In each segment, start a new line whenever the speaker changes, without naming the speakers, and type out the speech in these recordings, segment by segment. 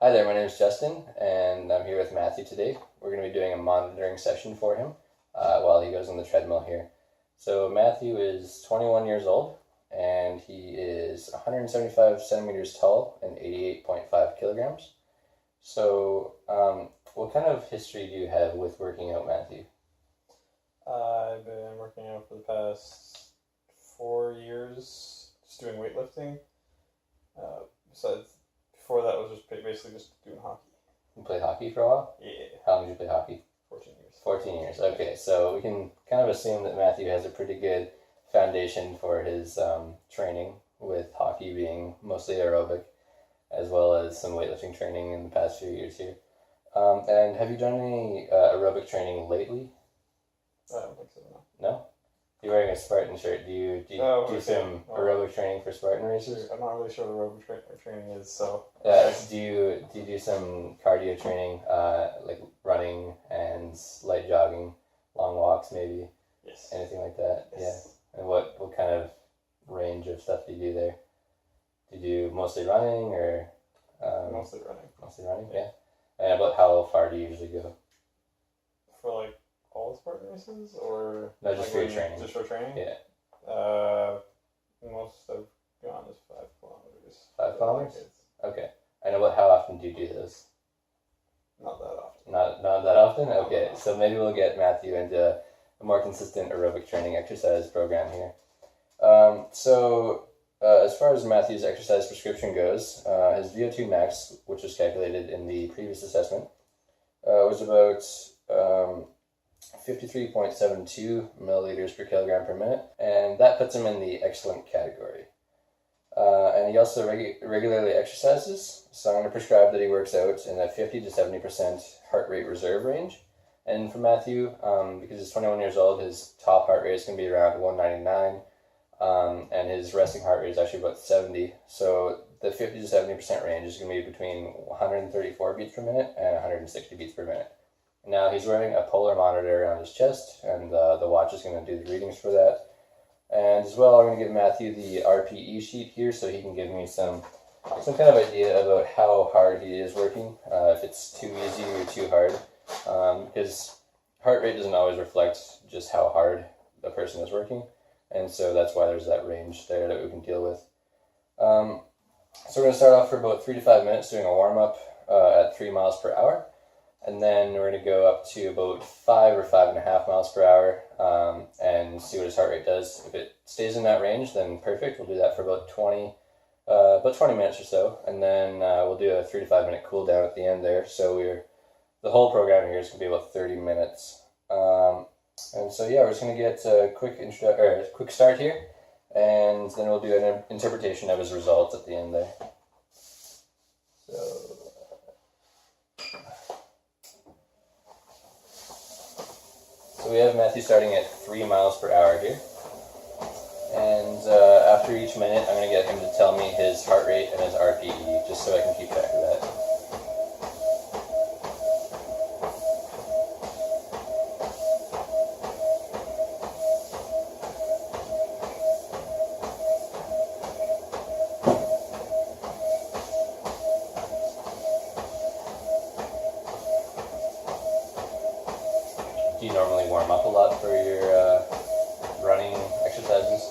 Hi there, my name is Justin, and I'm here with Matthew today. We're going to be doing a monitoring session for him while he goes on the treadmill here. So Matthew is 21 years old, and he is 175 centimeters tall and 88.5 kilograms. So what kind of history do you have with working out, Matthew?
I've been working out for the past 4 years, just doing weightlifting. Besides, before that was just basically just doing hockey.
You played hockey for a while?
Yeah.
How long did you play hockey?
14 years.
14 years, okay. So we can kind of assume that Matthew has a pretty good foundation for his training, with hockey being mostly aerobic, as well as some weightlifting training in the past few years here. And have you done any aerobic training lately?
I don't think so, no.
No? You're wearing a Spartan shirt. Do you do some aerobic training for Spartan races?
I'm not really sure what aerobic training is, so...
Do you do some cardio training, like running and light jogging, long walks maybe?
Yes.
Anything like that?
Yes.
Yeah. And what kind of range of stuff do you do there? Do you do mostly running or?
Mostly running.
Mostly running, yeah. And about how far do you usually go?
For like all the Spartan races, or
No, just
like
for your training.
Just for training?
Yeah.
Most I've gone is 5 kilometers.
5 kilometers? Okay. And about how often do you do those?
Not that often.
Not that often? Okay. So maybe we'll get Matthew into a more consistent aerobic training exercise program here. As far as Matthew's exercise prescription goes, his VO2 max, which was calculated in the previous assessment, was about 53.72 milliliters per kilogram per minute, and that puts him in the excellent category. And he also regularly exercises, so I'm going to prescribe that he works out in a 50 to 70% heart rate reserve range. And for Matthew, because he's 21 years old, his top heart rate is going to be around 199, and his resting heart rate is actually about 70. So the 50 to 70% range is going to be between 134 beats per minute and 160 beats per minute. Now he's wearing a polar monitor around his chest, and the watch is going to do the readings for that. And as well, I'm going to give Matthew the RPE sheet here so he can give me some kind of idea about how hard he is working, if it's too easy or too hard. Because heart rate doesn't always reflect just how hard a person is working, and so that's why there's that range there that we can deal with. So we're going to start off for about 3 to 5 minutes doing a warm-up at 3 miles per hour. And then we're going to go up to about 5 or 5.5 miles per hour and see what his heart rate does. If it stays in that range, then perfect. We'll do that for about 20 minutes or so. And then we'll do a 3 to 5 minute cool down at the end there. So the whole program here is going to be about 30 minutes. And so yeah, we're just going to get a quick start here. And then we'll do an interpretation of his results at the end there. So we have Matthew starting at 3 miles per hour here. And after each minute, I'm going to get him to tell me his heart rate and his RPE, just so I can keep track of that. Do you normally warm up a lot for your running exercises?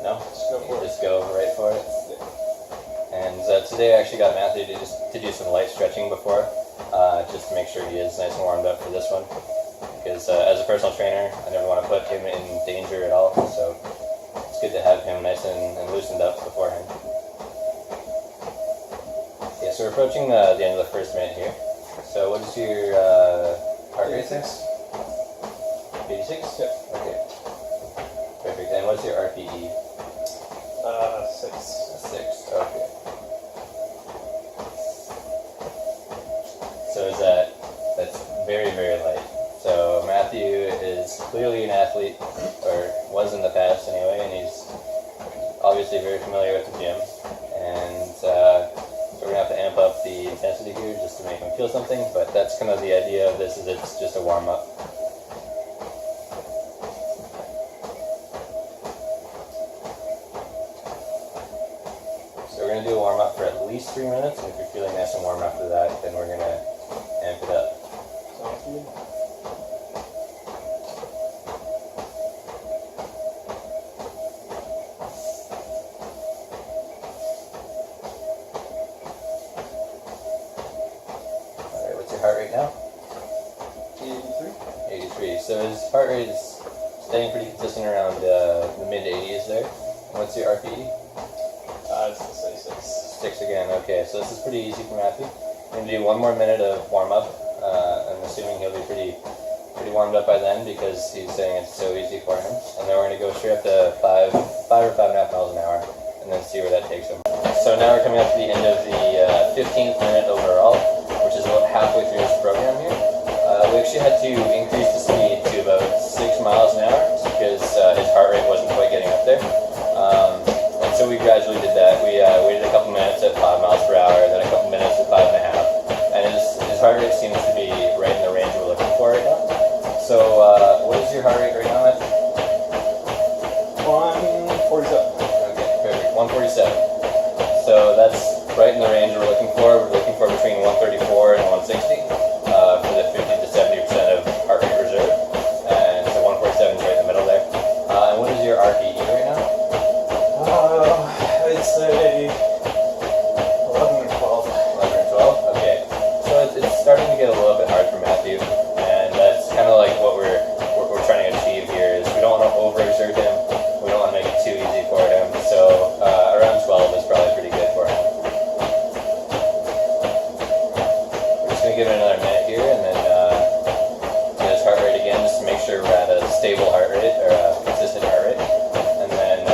No? Just go right for it? And today I actually got Matthew to do some light stretching before, just to make sure he is nice and warmed up for this one. Because as a personal trainer, I never want to put him in danger at all, so it's good to have him nice and loosened up beforehand. Yeah, so we're approaching the end of the first minute here. So what is your heart rate? 86?
Yep.
Okay. Perfect. And what's your RPE?
6.
6. Okay. So that's very, very light. So Matthew is clearly an athlete, or was in the past anyway, and he's obviously very familiar with the gym. And so we're going to have to amp up the intensity here just to make him feel something, but that's kind of the idea of this, is it's just a warm-up. So we're going to do a warm-up for at least 3 minutes, and if you're feeling nice and warm after that, then we're gonna amp it up.
Sounds good.
Alright, what's your heart rate now?
83.
83. So his heart rate is staying pretty consistent around the mid 80s there. What's your RPE?
It's the
6
6.
again. Okay, so this is pretty easy for Matthew. We're gonna do 1 more minute of warm up. I'm assuming he'll be pretty warmed up by then because he's saying it's so easy for him. And then we're gonna go straight up to 5 or 5.5 miles an hour, and then see where that takes him. So now we're coming up to the end of the 15th minute overall, which is about halfway through this program here. We actually had to increase the speed to about 6 miles an hour because his heart rate wasn't quite getting up there. And so we gradually did that. We waited a couple minutes at 5 miles per hour, then a couple minutes at 5.5, and his heart rate seems to be right in the range we're looking for right now. So what is your heart rate right now, Matthew?
147.
Okay, perfect. 147. So that's right in the range we're looking for. We're looking for between 134 and 160 for the 50 to 70% of heart rate reserve. And so 147 is right in the middle there. And what is your RPE right now?
I'd say 11 or 12.
11 or 12? Okay. So it's starting to get a little bit hard for Matthew. And that's kind of like what we're trying to achieve here is we don't want to overexert him. We don't want to make it too easy for him. So around 12 is probably pretty good for him. We're just going to give it another minute here and then get his heart rate again just to make sure we're at a stable heart rate or a consistent heart rate. And then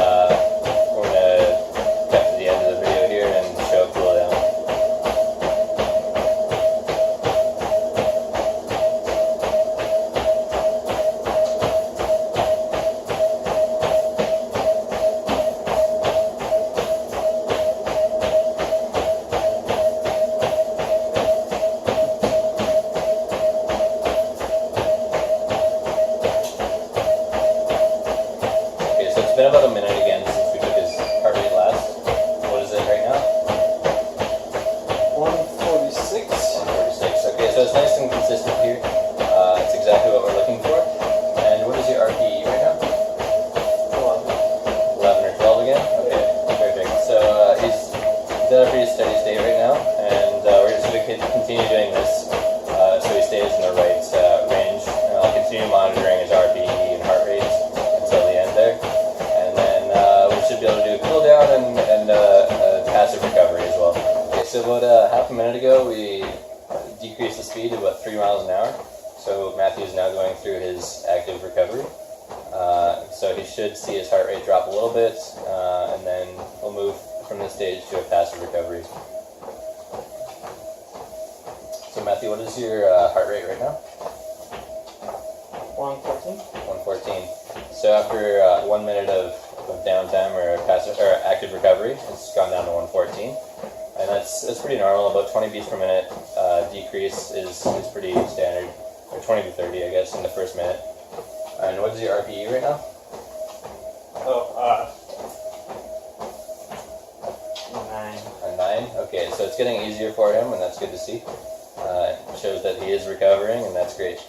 we're going to cut to the end of the video here and show it cool down. It's been about a minute again since we took his heart rate last. What is it right now?
146.
146. Okay, so it's nice and consistent here. It's exactly what we're looking for. And what is your RPE right now? 11 or 12 again? Okay, perfect. So he's at a pretty steady state right now, and we're just going to continue doing this so he stays in the right range. And I'll continue monitoring his RPE and heart rates until the end there. Should be able to do a cool down and passive recovery as well. Okay, so about half a minute ago we decreased the speed to about 3 miles an hour. So Matthew is now going through his active recovery. So he should see his heart rate drop a little bit, and then we'll move from this stage to a passive recovery. So Matthew, what is your heart rate right now?
114.
114. So after 1 minute of downtime or passive or active recovery, it's gone down to 114, and that's pretty normal. About 20 beats per minute decrease is pretty standard, or 20 to 30, I guess, in the first minute. And what is your RPE right now?
9.
A 9. Okay, so it's getting easier for him, and that's good to see. It shows that he is recovering, and that's great.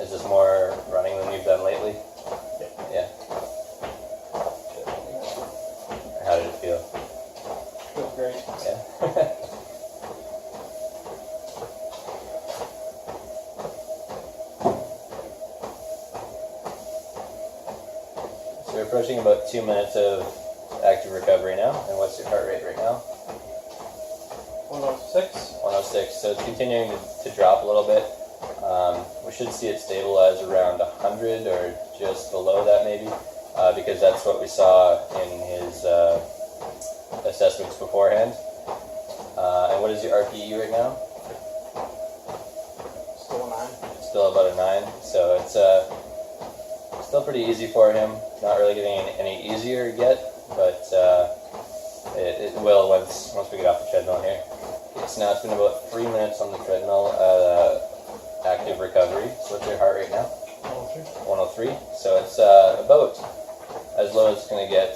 Is this more running than you've done lately? Yeah. How did it feel?
Feels great.
Yeah. So we're approaching about 2 minutes of active recovery now. And what's your heart rate right now?
106.
106. So it's continuing to drop a little bit. We should see it stabilize around 100 or just below that maybe, because that's what we saw in his assessments beforehand. And what is your RPE right now?
Still a 9.
Still about a 9. So it's still pretty easy for him. Not really getting any easier yet, but it will once we get off the treadmill here. Okay, so now it's been about 3 minutes on the treadmill. Active active recovery. So what's your heart rate now?
103.
103. So it's about as low as it's going to get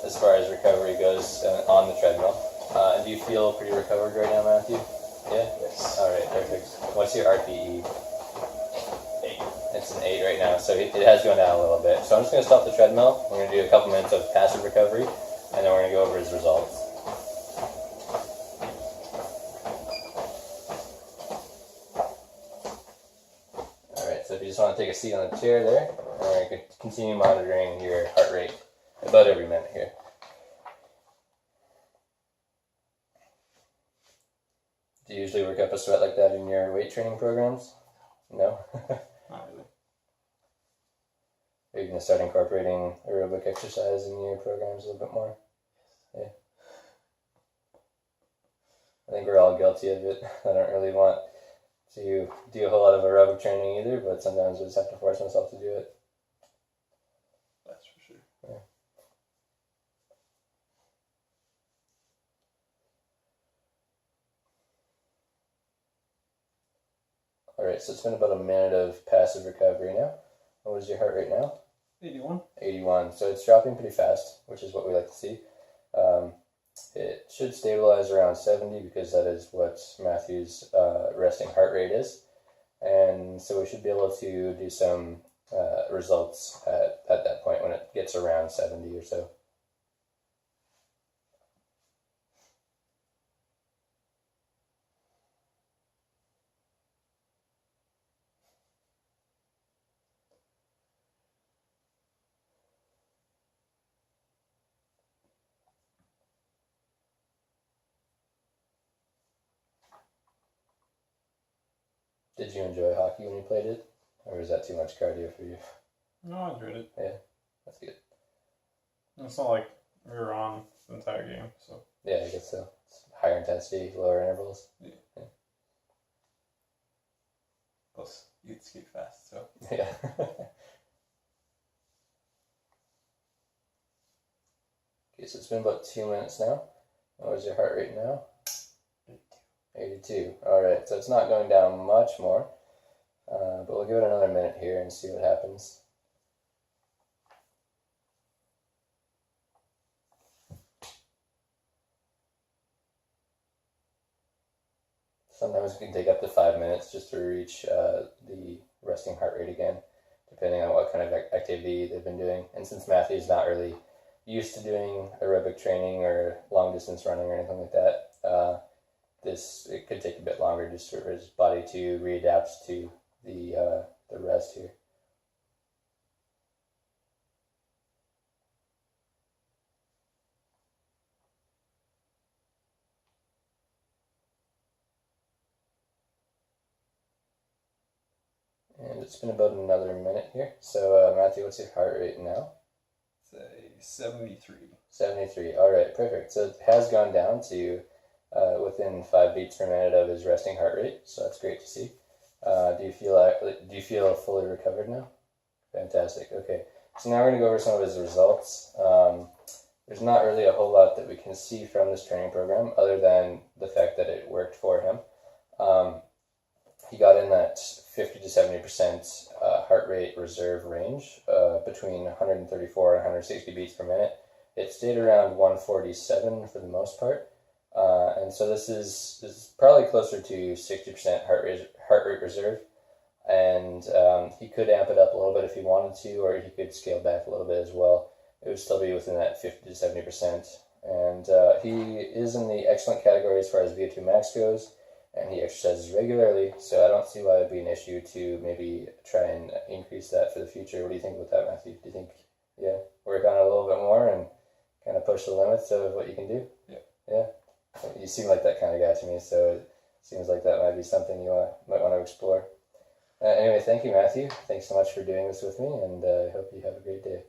as far as recovery goes on the treadmill. And do you feel pretty recovered right now, Matthew? Yeah?
Yes.
All right, perfect. What's your RPE?
8.
It's an 8 right now, so it has gone down a little bit. So I'm just going to stop the treadmill. We're going to do a couple minutes of passive recovery, and then we're going to go over his results. Alright, so if you just want to take a seat on the chair there, and we're going to continue monitoring your heart rate about every minute here. Do you usually work up a sweat like that in your weight training programs? No?
Not really.
Are you going to start incorporating aerobic exercise in your programs a little bit more? Yeah. I think we're all guilty of it. I don't really want to do a whole lot of aerobic training either, but sometimes I just have to force myself to do it.
That's for sure.
Yeah. Alright, so it's been about a minute of passive recovery now. What is your heart rate now?
81.
81. So it's dropping pretty fast, which is what we like to see. It should stabilize around 70 because that is what Matthew's resting heart rate is. And so we should be able to do some results at that point when it gets around 70 or so. Did you enjoy hockey when you played it? Or was that too much cardio for you?
No, I enjoyed it.
Yeah, that's good.
It's not like we were on the entire game, so.
Yeah, I guess so. It's higher intensity, lower intervals.
Yeah. Plus, you can skate fast, so.
Yeah. Okay, so it's been about 2 minutes now. What is your heart rate now? 82. Alright, so it's not going down much more. But we'll give it another minute here and see what happens. Sometimes it can take up to 5 minutes just to reach the resting heart rate again, depending on what kind of activity they've been doing. And since Matthew's not really used to doing aerobic training or long distance running or anything like that, it could take a bit longer just for his body to readapt to the rest here. And it's been about another minute here. So Matthew, what's your heart rate now?
Say 73.
73. All right, perfect. So it has gone down to within 5 beats per minute of his resting heart rate. So that's great to see. Do you feel fully recovered now? Fantastic. Okay. So now we're going to go over some of his results. There's not really a whole lot that we can see from this training program other than the fact that it worked for him. He got in that 50 to 70% heart rate reserve range between 134 and 160 beats per minute. It stayed around 147 for the most part. And so this is probably closer to 60% heart rate reserve. And he could amp it up a little bit if he wanted to, or he could scale back a little bit as well. It would still be within that 50 to 70%. And he is in the excellent category as far as VO2 max goes, and he exercises regularly, so I don't see why it would be an issue to maybe try and increase that for the future. What do you think about that, Matthew? Do you think, work on it a little bit more and kind of push the limits of what you can do? Yeah. You seem like that kind of guy to me, so it seems like that might be something you might want to explore. Anyway, thank you, Matthew. Thanks so much for doing this with me, and I hope you have a great day.